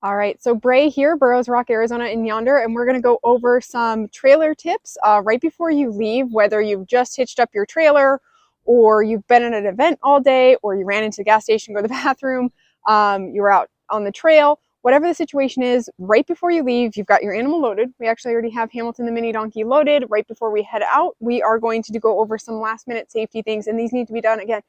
All right, so Bray here, Burroughs Rock, Arizona in Yonder, and we're going to go over some trailer tips right before you leave, whether you've just hitched up your trailer or you've been at an event all day or you ran into the gas station, go to the bathroom, you were out on the trail, whatever the situation is, right before you leave, you've got your animal loaded. We actually already have Hamilton the mini donkey loaded. Right before we head out, we are going to go over some last minute safety things, and these need to be done again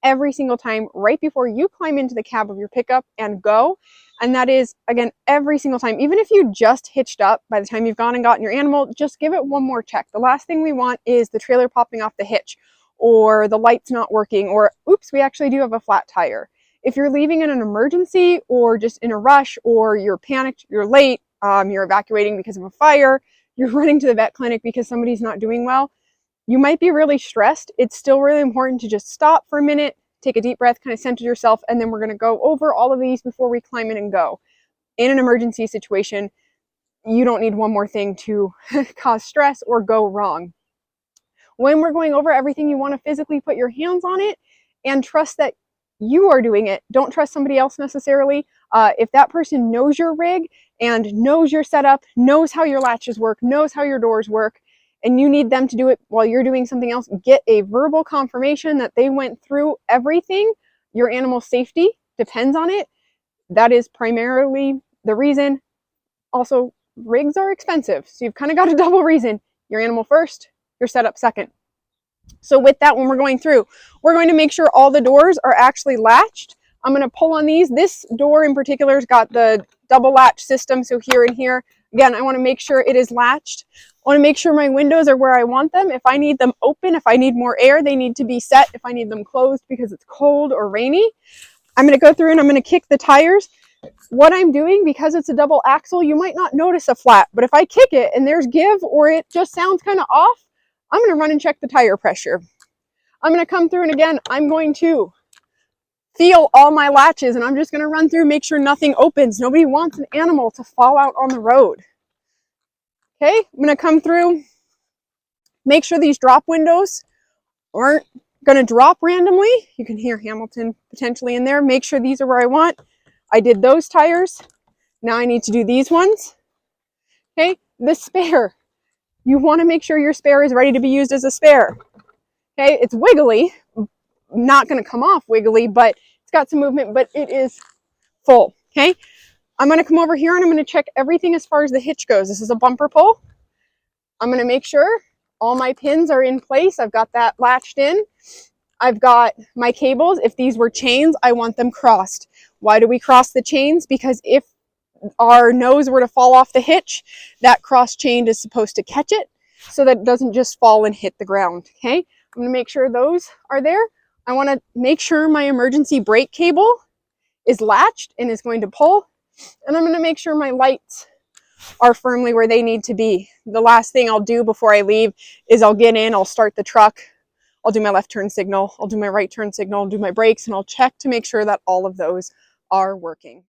every single time right before you climb into the cab of your pickup and go. And that is, again, every single time. Even if you just hitched up, by the time you've gone and gotten your animal, just give it one more check. The last thing we want is the trailer popping off the hitch, or the lights not working, or oops, we actually do have a flat tire. If you're leaving in an emergency or just in a rush, or you're panicked, you're late, you're evacuating because of a fire, you're running to the vet clinic because somebody's not doing well, you might be really stressed. It's still really important to just stop for a minute, take a deep breath, kind of center yourself, and then we're going to go over all of these before we climb in and go. In an emergency situation, you don't need one more thing to cause stress or go wrong. When we're going over everything, you want to physically put your hands on it and trust that you are doing it. Don't trust somebody else necessarily. If that person knows your rig and knows your setup, knows how your latches work, knows how your doors work, and you need them to do it while you're doing something else, get a verbal confirmation that they went through everything. Your animal's safety depends on it. That is primarily the reason. Also, rigs are expensive, so you've kind of got a double reason. Your animal first, your setup second. So with that, when we're going through, we're going to make sure all the doors are actually latched. I'm going to pull on these. This door in particular has got the double latch system, so here and here. Again, I want to make sure it is latched. I want to make sure my windows are where I want them. If I need them open, if I need more air, they need to be set. If I need them closed because it's cold or rainy, I'm going to go through and I'm going to kick the tires. What I'm doing, because it's a double axle, you might not notice a flat, but if I kick it and there's give or it just sounds kind of off, I'm going to run and check the tire pressure. I'm going to come through and again, I'm going to feel all my latches and I'm just going to run through, make sure nothing opens. Nobody wants an animal to fall out on the road. Okay, I'm going to come through, make sure these drop windows aren't going to drop randomly. You can hear Hamilton potentially in there. Make sure these are where I want. I did those tires. Now I need to do these ones. Okay, the spare. You want to make sure your spare is ready to be used as a spare. Okay, it's wiggly, not going to come off wiggly, but it's got some movement, but it is full. Okay, I'm going to come over here and I'm going to check everything as far as the hitch goes. This is a bumper pull. I'm going to make sure all my pins are in place. I've got that latched in. I've got my cables. If these were chains, I want them crossed. Why do we cross the chains? Because if our nose were to fall off the hitch, that cross chain is supposed to catch it so that it doesn't just fall and hit the ground. Okay, I'm going to make sure those are there. I want to make sure my emergency brake cable is latched and is going to pull. And I'm going to make sure my lights are firmly where they need to be. The last thing I'll do before I leave is I'll get in, I'll start the truck, I'll do my left turn signal, I'll do my right turn signal, I'll do my brakes, and I'll check to make sure that all of those are working.